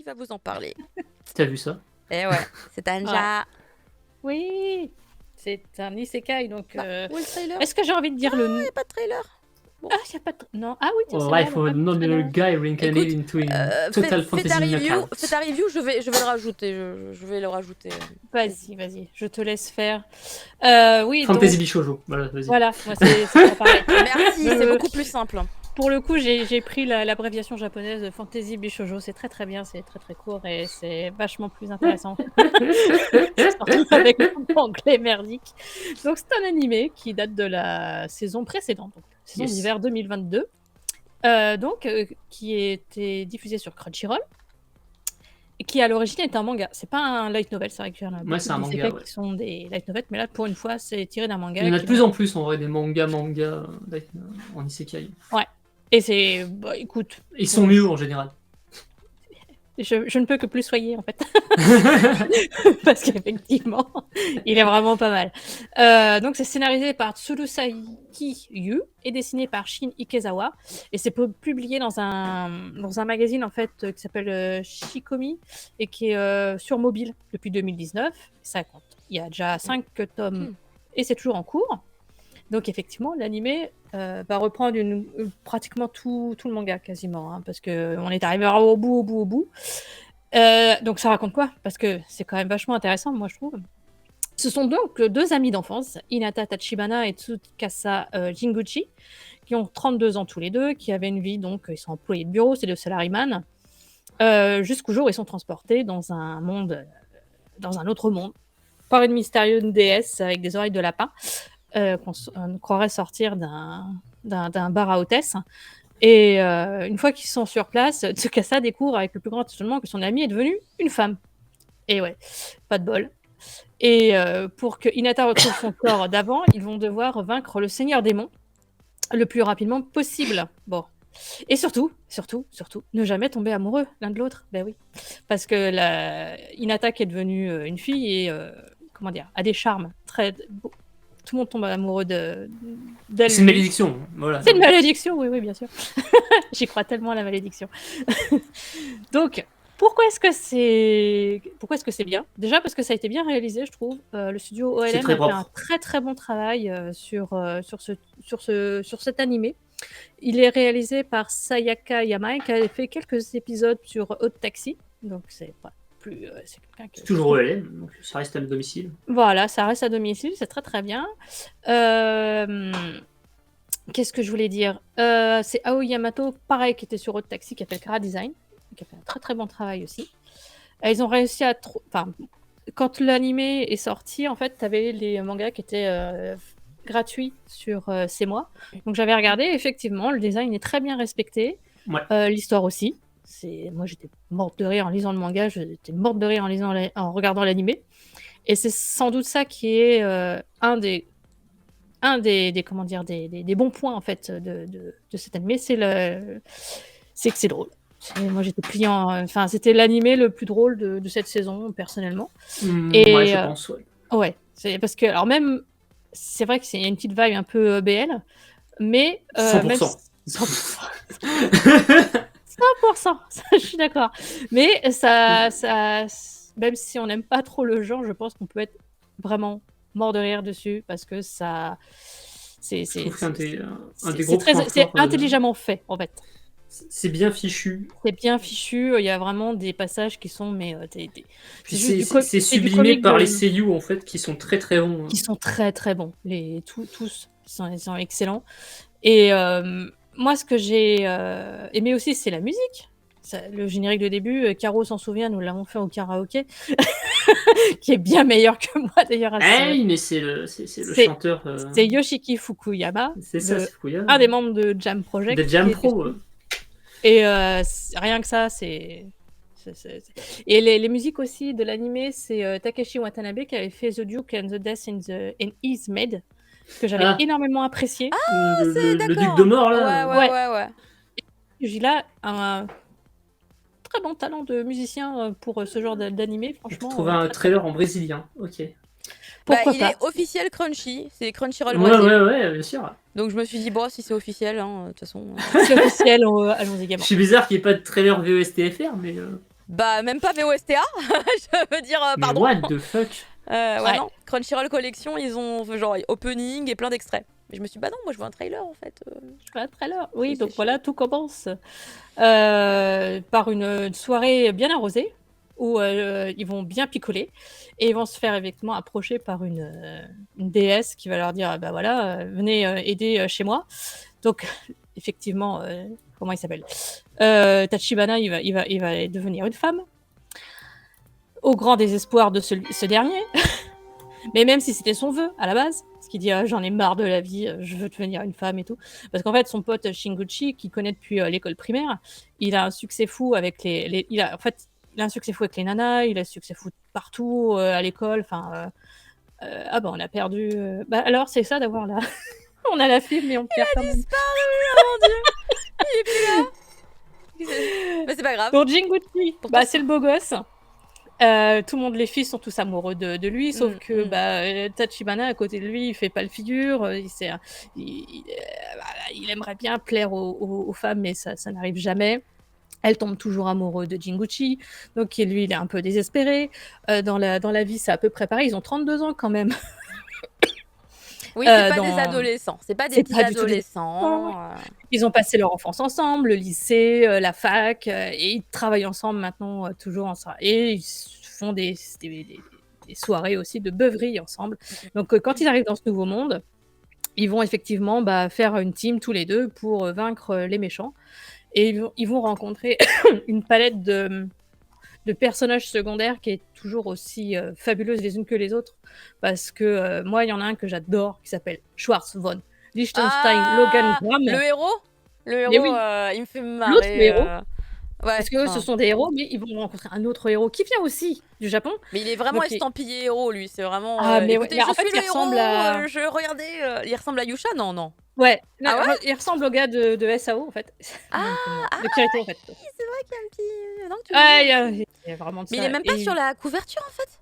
qui va vous en parler. T'as vu ça? Eh ouais, c'est Anja. Oui, c'est un isekai, donc... Où est le trailer? Est-ce que j'ai envie de dire le Il nom? n'y a pas de trailer. Ah, il n'y a pas de... Non. Ah oui, tiens, c'est Life vrai, of an ordinary guy reincarnated into a total fais ta fantasy review, knockout. fais ta review, je vais le rajouter. Je vais le rajouter. Vas-y, je te laisse faire. Oui, Fantasy donc... Bishojo, voilà, vas-y. Voilà, moi c'est pas pareil. Merci, c'est beaucoup plus simple. Pour le coup, j'ai pris l'abréviation japonaise de Fantasy Bishojo. C'est très très bien, c'est très très court et c'est vachement plus intéressant. Surtout avec l'anglais merdique. Donc c'est un animé qui date de la saison précédente, donc saison d'hiver 2022. Qui était diffusé sur Crunchyroll. Et qui à l'origine est un manga. C'est pas un light novel, c'est vrai qu'il y en a beaucoup c'est un manga, ouais. qui sont des light novels, mais là pour une fois c'est tiré d'un manga. Il y en a de plus en plus en vrai, des mangas en isekai. Ouais. Et c'est... Bah écoute... Ils sont mieux en général. Je ne peux que plus soyer en fait. Parce qu'effectivement, il est vraiment pas mal. Donc c'est scénarisé par Tsurusaki Yu et dessiné par Shin Ikezawa. Et c'est publié dans un magazine en fait qui s'appelle Shikomi et qui est sur mobile depuis 2019. Ça compte. Il y a déjà 5 tomes et c'est toujours en cours. Donc effectivement, l'animé va reprendre pratiquement tout le manga quasiment, hein, parce qu'on est arrivé au bout. Donc ça raconte quoi? Parce que c'est quand même vachement intéressant, moi je trouve. Ce sont donc 2 amis d'enfance, Hinata Tachibana et Tsukasa Jinguchi, qui ont 32 ans tous les deux, qui avaient une vie, donc ils sont employés de bureau, c'est des salaryman, jusqu'au jour où ils sont transportés dans un autre monde, par une mystérieuse déesse avec des oreilles de lapin, qu'on croirait sortir d'un bar à hôtesse. Et une fois qu'ils sont sur place, Tsukasa découvre avec le plus grand étonnement que son amie est devenue une femme. Et ouais, pas de bol. Et pour que Hinata retrouve son corps d'avant, ils vont devoir vaincre le Seigneur Démon le plus rapidement possible. Bon. Et surtout, ne jamais tomber amoureux l'un de l'autre. Ben oui. Parce que Hinata qui est devenue une fille et a des charmes très... Tout le monde tombe amoureux d'elle. C'est une malédiction, voilà. C'est une malédiction, oui, bien sûr. J'y crois tellement à la malédiction. Donc, pourquoi est-ce que c'est bien? Déjà parce que ça a été bien réalisé, je trouve. Le studio OLM a fait un très très bon travail sur cet animé. Il est réalisé par Sayaka Yamai, qui a fait quelques épisodes sur Hot Taxi. Donc, c'est pas plus... c'est toujours OLM, donc ça reste à domicile. Voilà, ça reste à domicile, c'est très très bien. Qu'est-ce que je voulais dire? C'est Aoi Yamato, pareil, qui était sur Hot Taxi, qui a fait le Kara Design, qui a fait un très très bon travail aussi. Ils ont réussi à... quand l'animé est sorti, en fait, t'avais les mangas qui étaient gratuits sur CMoi. Donc j'avais regardé, effectivement, le design est très bien respecté. Ouais. L'histoire aussi. Moi, j'étais morte de rire en lisant le manga, j'étais morte de rire en regardant l'animé. Et c'est sans doute ça qui est un des bons points en fait de cet animé, c'est que c'est drôle. Moi j'étais pliant, enfin c'était l'animé le plus drôle de cette saison personnellement. Ouais, je pense, ouais. Ouais, c'est parce que alors même c'est vrai qu'il y a une petite vibe un peu BL, mais 100%. 100%, je suis d'accord. Mais ça, même si on n'aime pas trop le genre, je pense qu'on peut être vraiment mort de rire dessus parce que ça, c'est intelligemment fait en fait. C'est bien fichu. C'est bien fichu. Il y a vraiment des passages qui sont c'est sublimé par les seiyuu en fait qui sont très très bons. Qui sont très très bons. Tous ils sont excellents. Et moi, ce que j'ai aimé aussi, c'est la musique. Le générique de début, Caro s'en souvient, nous l'avons fait au karaoké, qui est bien meilleur que moi d'ailleurs. Mais c'est le chanteur. C'est Yoshiki Fukuyama. C'est ça, c'est Fukuyama. Un des membres de Jam Project. De Jam Pro. Et rien que ça, c'est... Et les musiques aussi de l'animé, c'est Takeshi Watanabe qui avait fait The Duke and the Death in His Maid, que j'avais énormément apprécié. C'est d'accord. Le duc de mort là. Ouais. Il a un très bon talent de musicien pour ce genre d'animé, franchement. Je trouvais un trailer en brésilien, ok. Pourquoi pas. Il est officiel Crunchy, c'est Crunchyroll Brésil. Ouais, bien sûr. Donc je me suis dit, bon, si c'est officiel, de toute façon... C'est officiel, allons-y gamin. Je suis bizarre qu'il n'y ait pas de trailer VOSTFR, mais... Bah, même pas VOSTA, je veux dire, Mais pardon. what the fuck? Ouais, non, Crunchyroll Collection, ils ont genre opening et plein d'extraits. Mais je me suis dit, bah non, moi je veux un trailer en fait. Je vois un trailer. Oui, C'est donc chiant. voilà, tout commence par une soirée bien arrosée où ils vont bien picoler et ils vont se faire effectivement approcher par une déesse qui va leur dire bah voilà, venez aider chez moi. Donc effectivement, comment il s'appelle Tachibana, il va devenir une femme au grand désespoir de ce dernier. Mais même si c'était son vœu à la base, parce qu'il dit j'en ai marre de la vie, je veux devenir une femme et tout. Parce qu'en fait, son pote Shinguchi, qu'il connaît depuis l'école primaire, il a un succès fou avec il a un succès fou avec les nanas, il a un succès fou partout à l'école. Enfin, ah bah on a perdu. Bah alors c'est ça d'avoir là. On a la fille, mais on perd quand même. Oh mon dieu, il est plus là. Mais c'est pas grave. Donc Jinguchi, Pourtant, bah, c'est le beau gosse. Tout le monde, les filles sont tous amoureux de lui, sauf que Tachibana à côté de lui, il fait pas le figure. Il aimerait bien plaire aux femmes, mais ça n'arrive jamais. Elle tombe toujours amoureuse de Jinguchi, donc lui, il est un peu désespéré. Dans la vie, c'est à peu près pareil. Ils ont 32 ans quand même. Oui, c'est pas des adolescents, c'est pas des petits adolescents. Ils ont passé leur enfance ensemble, le lycée, la fac, et ils travaillent ensemble maintenant, toujours ensemble. Et ils font des soirées aussi de beuverie ensemble. Donc quand ils arrivent dans ce nouveau monde, ils vont effectivement faire une team tous les deux pour vaincre les méchants. Et ils vont rencontrer une palette de personnages secondaires qui est toujours aussi fabuleuse les unes que les autres. Parce que moi, il y en a un que j'adore qui s'appelle Schwarz von Liechtenstein Logan Graham. Le héros, Mais oui. il me fait marrer. L'autre héros. Ouais, parce que ce sont des héros, mais ils vont rencontrer un autre héros qui vient aussi du Japon. Mais il est vraiment estampillé héros, lui. C'est vraiment. Mais écoutez, ouais. je en fait, suis il le ressemble héros. à. Il ressemble à Yusha, non. Ouais. Ah ouais. Il ressemble au gars de SAO en fait. De Kirito en fait. Oui, c'est vrai qu'il y a un petit. Non, il y a vraiment de ça. Mais il est même pas sur la couverture en fait.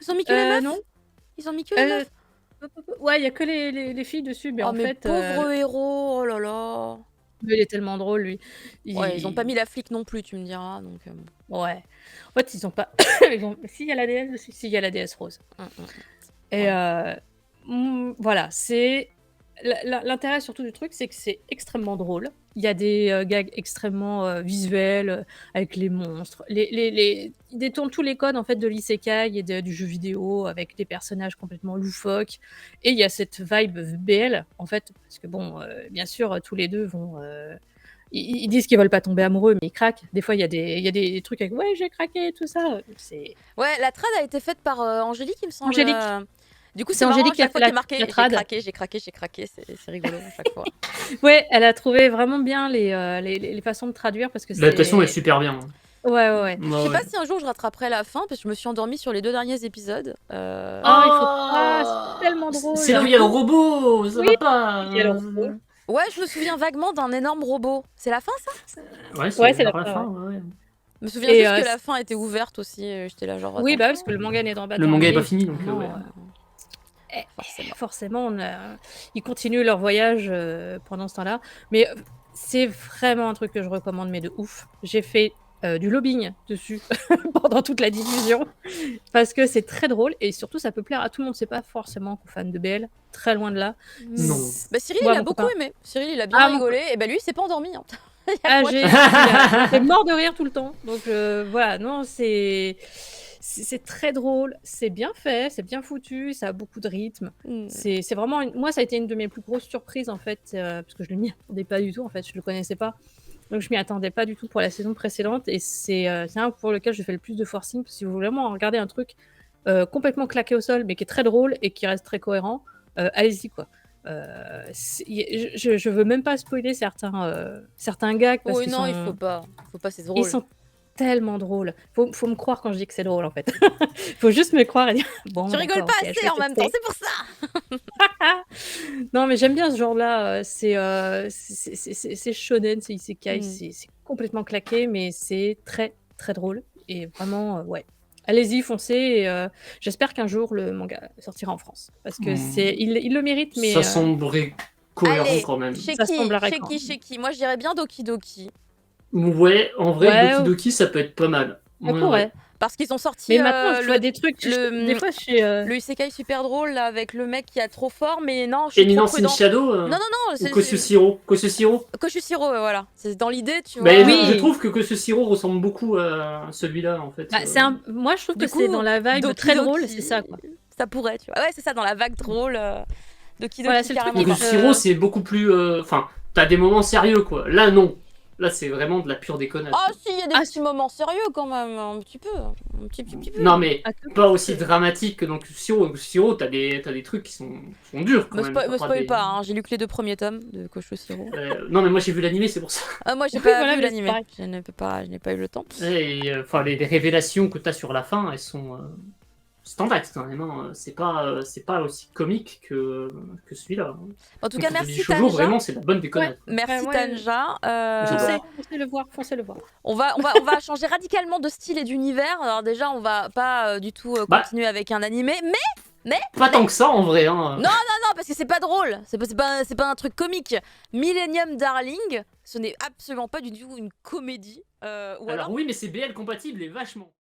Ils ont mis que les meufs. Non. Ils ont mis que les meufs. Ouais, il y a que les filles dessus, mais en mais fait. Pauvre héros, oh là là. Mais il est tellement drôle, lui. Ils ont pas mis la flic non plus, tu me diras. Donc, ouais. En fait, ils ont pas. S'il y a la DS aussi, s'il y a la DS rose. Et voilà, c'est. L'intérêt surtout du truc, c'est que c'est extrêmement drôle. Il y a des gags extrêmement visuels avec les monstres. Ils détournent tous les codes en fait de l'isekai et du jeu vidéo avec des personnages complètement loufoques. Et il y a cette vibe BL en fait, parce que bon, bien sûr, tous les deux vont. Ils disent qu'ils veulent pas tomber amoureux, mais ils craquent. Des fois, il y a des trucs avec ouais, j'ai craqué, tout ça. Ouais, la trad a été faite par Angélique, il me semble. Angélique. Du coup, c'est Angélique qui a fait la marqué. J'ai craqué, c'est rigolo à chaque fois. Ouais, elle a trouvé vraiment bien les façons de traduire parce que l'adaptation est super bien. Ouais. Je sais pas si un jour je rattraperai la fin parce que je me suis endormie sur les 2 derniers épisodes. Il faut pas, c'est tellement drôle. C'est là où il y a le robot, ça va pas. Il y a le robot. Ouais, je me souviens vaguement d'un énorme robot. C'est la fin, ça? Ouais, c'est la fin. Ouais. Je me souviens juste que la fin était ouverte aussi. J'étais là genre. Oui, parce que le manga n'est pas terminé. Le manga est pas fini, donc ouais. Forcément, ils continuent leur voyage pendant ce temps-là. Mais c'est vraiment un truc que je recommande, mais de ouf. J'ai fait du lobbying dessus pendant toute la diffusion parce que c'est très drôle et surtout ça peut plaire à tout le monde. C'est pas forcément fan de BL, très loin de là. Non. Cyril, il a beaucoup aimé. Cyril, il a bien rigolé. Et lui, il s'est pas endormi. J'ai mort de rire tout le temps. Donc voilà, non, c'est très drôle, c'est bien fait, c'est bien foutu, ça a beaucoup de rythme. C'est vraiment moi ça a été une de mes plus grosses surprises en fait parce que je ne m'y attendais pas du tout en fait, je le connaissais pas. Donc je m'y attendais pas du tout pour la saison précédente et c'est un pour lequel je fais le plus de forcing parce que si vous voulez vraiment regarder un truc complètement claqué au sol mais qui est très drôle et qui reste très cohérent, allez-y quoi. Je veux même pas spoiler certains gags parce qu'ils non, il faut pas, c'est drôle. Ils sont tellement drôles. Faut me croire quand je dis que c'est drôle en fait. Faut juste me croire et dire bon. Tu rigoles pas assez en même temps, c'est pour ça. Non mais j'aime bien ce genre-là. C'est shonen, c'est isekai, c'est complètement claqué, mais c'est très très drôle et vraiment ouais. Allez-y, foncez. Et, j'espère qu'un jour le manga sortira en France parce que il le mérite. Mais ça semblerait cohérent. Allez, quand même. Chez qui Moi je dirais bien Doki Doki. Ouais, en vrai, Doki Doki ça peut être pas mal. Ça pourrait. Parce qu'ils ont sorti Mais maintenant, je vois des trucs, des fois, le isekai super drôle là, avec le mec qui est trop fort, mais non, je suis Eminence trop in prudent. Shadow Non, ou Kosushiro. Kosushiro, voilà. C'est dans l'idée, tu vois. Mais je trouve que Kosushiro ressemble beaucoup à celui-là, en fait. Moi, je trouve que Du coup, c'est dans la vibe Doki très Doki, drôle, c'est ça, quoi. Ça pourrait, tu vois. Ouais, c'est ça, dans la vague drôle de Doki Doki, Voilà, c'est le truc. carrément. Kosushiro, c'est beaucoup plus... Enfin, t'as des moments sérieux, quoi. Là, non. Là, c'est vraiment de la pure déconnade. Ah si, il y a des petits moments sérieux quand même, un petit peu. Un petit peu. Non, mais pas aussi dramatique que dans Kosushiro. Kosushiro, t'as des trucs qui sont durs, quand même. Me spoil pas, hein. J'ai lu que les 2 premiers tomes de Kosushiro. Non, mais moi, j'ai vu l'animé, c'est pour ça. Moi, j'ai pas vu l'animé. Je n'ai pas eu le temps. Et les révélations que t'as sur la fin, elles sont... standard, vraiment. C'est pas aussi comique que celui-là. En tout cas, merci Tanja. Vraiment, c'est de la bonne déconnade. Merci Tanja. Foncez le voir. On va changer radicalement de style et d'univers. Alors déjà, on va pas du tout continuer avec un animé, mais pas tant que ça en vrai. Hein. Non, parce que c'est pas drôle. C'est pas un truc comique. Millennium Darling, ce n'est absolument pas du tout une comédie. Alors oui, mais c'est BL compatible et vachement.